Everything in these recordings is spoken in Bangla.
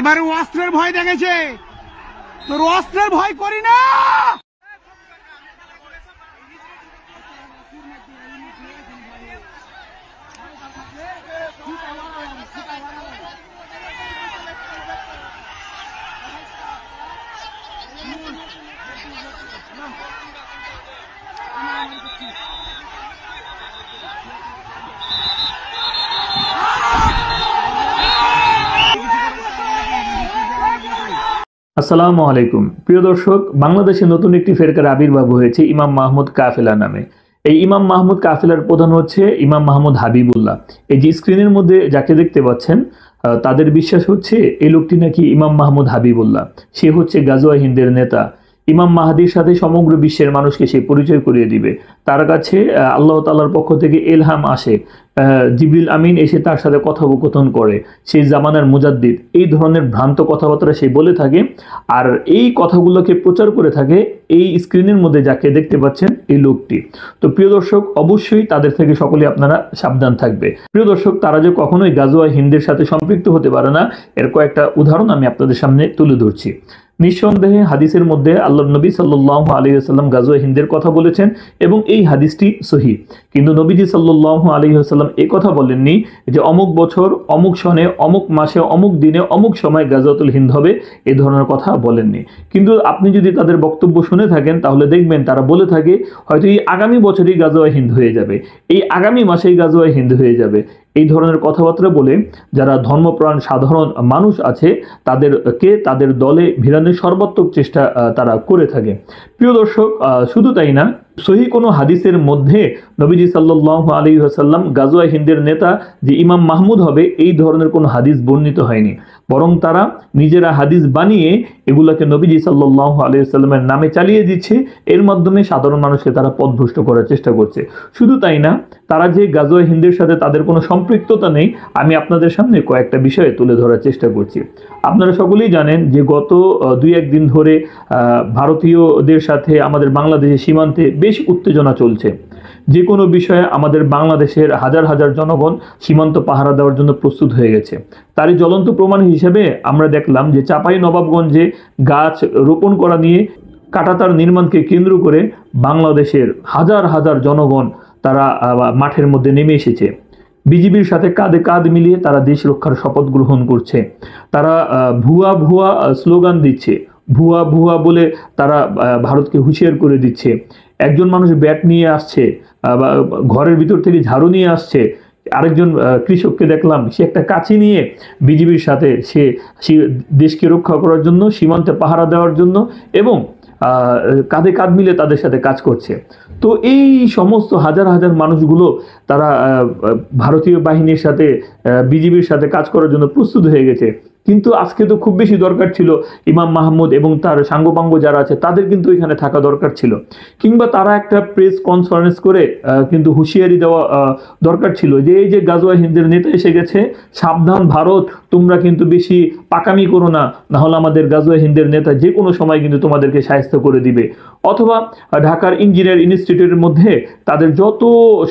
এবারে অস্ত্রের ভয় দেখেছে, তোর অস্ত্রের ভয় করি না। আসসালামু আলাইকুম প্রিয় দর্শক, বাংলাদেশে নতুন একটি ফেরকার আবির্ভাব হয়েছে ইমাম মাহমুদ কাফেলা নামে। এই ইমাম মাহমুদ কাফেলার প্রধান হচ্ছে ইমাম মাহমুদ হাবিবুল্লাহ। এই যে স্ক্রিনের মধ্যে যাকে দেখতে পাচ্ছেন, তাদের বিশ্বাস হচ্ছে এই লোকটি নাকি ইমাম মাহমুদ হাবিবুল্লাহ। সে হচ্ছে গাজওয়া হিন্দের নেতা। ইমাম মাহাদির সাথে সমগ্র বিশ্বের মানুষকে সে পরিচয় করিয়ে দিবে। তার কাছে আল্লাহ তাআলার পক্ষ থেকে ইলহাম আসে, জিবরিল আমিন এসে তার সাথে কথোপকথন করে, সেই জামানার মুজাদ্দিদ, এই ধরনের ভ্রান্ত কথাবার্তা সে বলে থাকে। আর এই কথাগুলোকে প্রচার করে থাকে এই স্ক্রিনের মধ্যে যাকে দেখতে পাচ্ছেন এই লোকটি। তো প্রিয় দর্শক, অবশ্যই তাদের থেকে সকলে আপনারা সাবধান থাকবে। প্রিয় দর্শক, তারা যে কখনোই গাজওয়া হিন্দের সাথে সম্পৃক্ত হতে পারে না, এর কয়েকটা উদাহরণ আমি আপনাদের সামনে তুলে ধরছি। নিঃসন্দেহে হাদিসের মধ্যে আল্লাহর নবী সাল্লাল্লাহু আলাইহি ওয়াসাল্লাম গাজওয়া হিন্দের কথা বলেছেন এবং এই হাদিসটি সহিহ। কিন্তু নবীজি সাল্লাল্লাহু আলাইহি ওয়াসাল্লাম এই কথা বলেননি যে অমুক বছর অমুক সনে অমুক মাসে অমুক দিনে অমুক সময় গাজওয়াতুল হিন্দ হবে, এই ধরনের কথা বলেননি। কিন্তু আপনি যদি তাদের বক্তব্য শুনে থাকেন তাহলে দেখবেন তারা বলে থাকে হয়তো এই আগামী বছরই গাজওয়া হিন্দ হয়ে যাবে, এই আগামী মাসেই গাজওয়া হিন্দ হয়ে যাবে। এই ধরনের কথাবার্তা বলে যারা ধর্মপ্রাণ সাধারণ মানুষ আছে তাদেরকে তাদের দলে ভিড়ানোর সর্বাত্মক চেষ্টা তারা করে থাকে। প্রিয় দর্শক, শুধু তাই না, সহিহ কোনো হাদিসের মধ্যে নবীজি সাল্লাল্লাহু আলাইহি ওয়াসাল্লাম গাজওয়া হিন্দের নেতা যে ইমাম মাহমুদ হবে এই ধরনের কোনো হাদিস বর্ণিত হয়নি, বরং তারা নিজেরা হাদিস বানিয়ে এগুলোকে নবীজি সাল্লাল্লাহু আলাইহি ওয়াসাল্লামের নামে চালিয়ে দিচ্ছে। এর মাধ্যমে সাধারণ মানুষকে তারা পথভ্রষ্ট করার চেষ্টা করছে। শুধু তাই না, তারা যে গাজওয়া হিন্দের সাথে তাদের কোনো সম্পৃক্ততা নেই, আমি আপনাদের সামনে কয়েকটা বিষয়ে তুলে ধরার চেষ্টা করছি। আপনারা সকলেই জানেন যে গত 2-1 দিন ধরে ভারতীয়দের সাথে আমাদের বাংলাদেশের সীমান্তে বেশ উত্তেজনা চলছে। যে কোনো বিষয়ে আমাদের বাংলাদেশের হাজার হাজার জনগণ সীমান্ত পাহারা দেওয়ার জন্য প্রস্তুত হয়ে গেছে। তারই জ্বলন্ত প্রমাণ হিসেবে আমরা দেখলাম যে চাঁপাই নবাবগঞ্জে গাছ রোপণ করা নিয়ে কাঁটাতার নির্মাণকে কেন্দ্র করে বাংলাদেশের হাজার হাজার জনগণ তারা মাঠের মধ্যে নেমে এসেছে। বিজিবির সাথে কাঁধে কাঁধ মিলিয়ে তারা দেশ রক্ষার শপথ গ্রহণ করছে। তারা ভুয়া ভুয়া স্লোগান দিচ্ছে, ভুয়া ভুয়া বলে তারা ভারতকে হুঁশিয়ার করে দিচ্ছে। একজন মানুষ ব্যাট নিয়ে আসছে, ঘরের ভিতর থেকে ঝাড়ু নিয়ে আসছে। আরেকজন কৃষককে দেখলাম সে একটা কাঁচি নিয়ে বিজিবির সাথে সে দেশকে রক্ষা করার জন্য, সীমান্তে পাহারা দেওয়ার জন্য এবং কাঁধে কাঁধ মিলে তাদের সাথে কাজ করছে। তো এই সমস্ত হাজার হাজার মানুষগুলো তারা ভারতীয় বাহিনীর সাথে বিজিবির সাথে কাজ করার জন্য প্রস্তুত হয়ে গেছে। কিন্তু আজকে তো খুব বেশি দরকার ছিল ইমাম মাহমুদ এবং তার সাঙ্গপাঙ্গ যারা আছে তাদের কিন্তু এখানে থাকা দরকার ছিল, কিংবা তারা একটা প্রেস কনফারেন্স করে কিন্তু হুঁশিয়ারি দেওয়া দরকার ছিল যে এই যে গাজওয়া হিন্দের নেতা এসে গেছে, সাবধান ভারত, তোমরা কিন্তু বেশি পাকামি করো না, না হলে আমাদের গাজওয়া হিন্দের নেতা যে কোনো সময় কিন্তু তোমাদেরকে শায়েস্ত করে দিবে। অথবা ঢাকার ইঞ্জিনিয়ার ইনস্টিটিউটের মধ্যে তাদের যত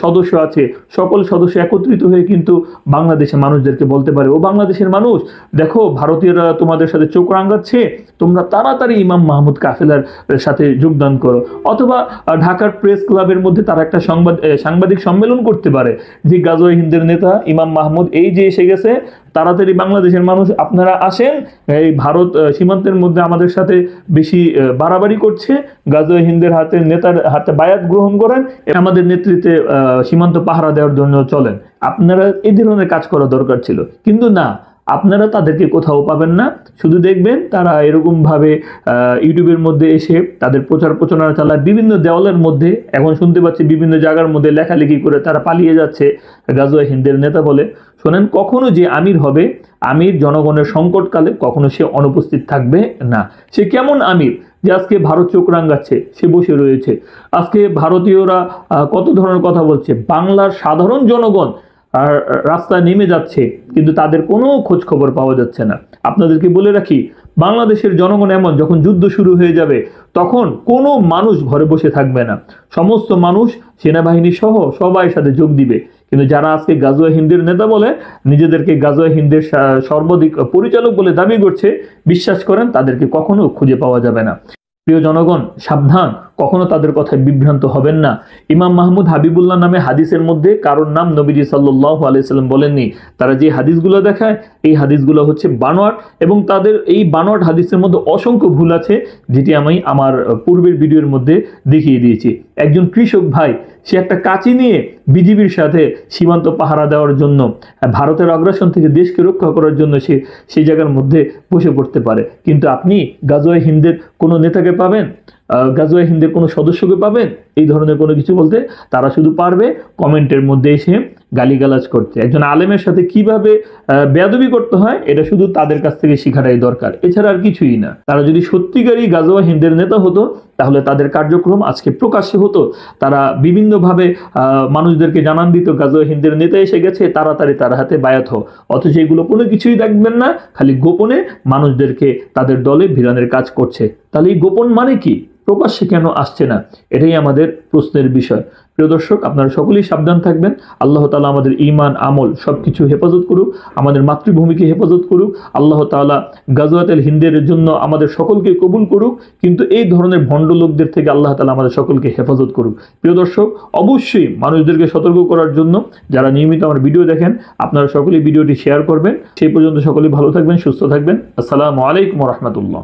সদস্য আছে সকল সদস্য একত্রিত হয়ে কিন্তু বাংলাদেশের মানুষদেরকে বলতে পারে, ও বাংলাদেশের মানুষ দেখো, ভারতীয়রা তোমাদের সাথে চোখ রাঙাচ্ছে, তোমরা তাড়াতাড়ি ইমাম মাহমুদ কাফেলার সাথে যোগদান করো। অথবা ঢাকার প্রেস ক্লাবের মধ্যে তারা একটা সাংবাদিক সম্মেলন করতে পারে যে গাজওয়া হিন্দের নেতা ইমাম মাহমুদ এই যে এসে গেছে, তাড়াতাড়ি বাংলাদেশের মানুষ আপনারা আসেন, এই ভারত সীমান্তের মধ্যে আমাদের সাথে বেশি বাড়াবাড়ি করছে, গাজওয়া হিন্দের নেতার হাতে বায়াত গ্রহণ করেন, আমাদের নেতৃত্বে সীমান্ত পাহারা দেওয়ার জন্য চলেন। আপনারা এই ধরনের কাজ করা দরকার ছিল, কিন্তু না, আপনারা তাদেরকে কোথাও পাবেন না। শুধু দেখবেন তারা এরকম ভাবে ইউটিউবের মধ্যে এসে তাদের প্রচার প্রচারণা চালায়, বিভিন্ন দেওয়ালের মধ্যে এখন শুনতে পাচ্ছি বিভিন্ন জায়গার মধ্যে লেখালেখি করে তারা পালিয়ে যাচ্ছে গাজওয়া হিন্দের নেতা বলে। শোনেন, কখনো যে আমির হবে, আমির জনগণের সংকটকালে কখনো সে অনুপস্থিত থাকবে না। সে কেমন আমির যে আজকে ভারত চোখ রাঙাচ্ছে, সে বসে রয়েছে। আজকে ভারতীয়রা কত ধরনের কথা বলছে, বাংলার সাধারণ জনগণ আর রাস্তায় নেমে যাচ্ছে, কিন্তু তাদের কোনো খোঁজ খবর পাওয়া যাচ্ছে না। আপনাদেরকে বলে রাখি, বাংলাদেশের জনগণ এমন, যখন যুদ্ধ শুরু হয়ে যাবে তখন কোনো মানুষ ঘরে বসে থাকবে না, সমস্ত মানুষ সেনাবাহিনী সহ সবাই সাথে যোগ দিবে। কিন্তু যারা আজকে গাজওয়ে হিন্দের নেতা বলে নিজেদেরকে গাজওয়ে হিন্দের সর্বাধিক পরিচালক বলে দাবি করছে, বিশ্বাস করেন তাদেরকে কখনো খুঁজে পাওয়া যাবে না। প্রিয় জনগণ, সাবধান, কখনো তাদের কথায় বিভ্রান্ত হবেন না। ইমাম মাহমুদ হাবিবুল্লাহ নামে হাদিসের মধ্যে কারোর নাম নবীজি সাল্লাল্লাহু আলাইহি সাল্লাম বলেননি। তারা যে হাদিসগুলো দেখায় এই হাদিসগুলো হচ্ছে বানোয়াট, এবং তাদের এই বানোয়াট হাদিসের মধ্যে অসংখ্য ভুল আছে, যেটি আমি আমার পূর্বের ভিডিওর মধ্যে দেখিয়ে দিয়েছি। একজন কৃষক ভাই, সে একটা কাঁচি নিয়ে বিজিবির সাথে সীমান্ত পাহারা দেওয়ার জন্য, ভারতের অগ্রাসন থেকে দেশকে রক্ষা করার জন্য সে সেই জায়গার মধ্যে বসে পড়তে পারে, কিন্তু আপনি গাজওয়ে হিন্দের কোনো নেতাকে পাবেন, গাজওয়ে হিন্দের কোনো সদস্যকে পাবেন এই ধরনের কোনো কিছু বলতে? তারা শুধু পারবে কমেন্টের মধ্যে এসে গালিগালাজ করতে। একজন আলেমের সাথে কিভাবে বেয়াদবি করতে হয় এটা শুধু তাদের কাছ থেকে শেখাটাই দরকার, এছাড়া আর কিছুই না। তারা যদি সত্যিকারই গাজওয়ে হিন্দের নেতা হতো তাহলে তাদের কার্যক্রম আজকে প্রকাশ্যে হতো, তারা বিভিন্নভাবে মানুষদেরকে জানান দিত গাজওয়ে হিন্দের নেতা এসে গেছে, তাড়াতাড়ি তার হাতে বায়াত হও। অথচ এগুলো কোনো কিছুই দেখবেন না, খালি গোপনে মানুষদেরকে তাদের দলে ভিড়ানোর কাজ করছে। তাহলে এই গোপন মানে কি? প্রকাশ্যে কেন আসছে না? এটাই আমাদের প্রশ্নের বিষয়। প্রিয় দর্শক, আপনারা সকলেই সাবধান থাকবেন। আল্লাহ তাআলা আমাদের ঈমান আমল সবকিছু হেফাজত করুক, আমাদের মাতৃভূমিকে হেফাজত করুক। আল্লাহ তাআলা গাজওয়াতুল হিন্দের জন্য আমাদের সকলকে কবুল করুক, কিন্তু এই ধরনের ভণ্ড লোকদের থেকে আল্লাহ তাআলা আমাদের সকলকে হেফাজত করুক। প্রিয় দর্শক, অবশ্যই মানুষদেরকে সতর্ক করার জন্য যারা নিয়মিত আমার ভিডিও দেখেন, আপনারা সকলেই ভিডিওটি শেয়ার করবেন। সেই পর্যন্ত সকলেই ভালো থাকবেন, সুস্থ থাকবেন। আসসালামু আলাইকুম ওয়া রাহমাতুল্লাহ।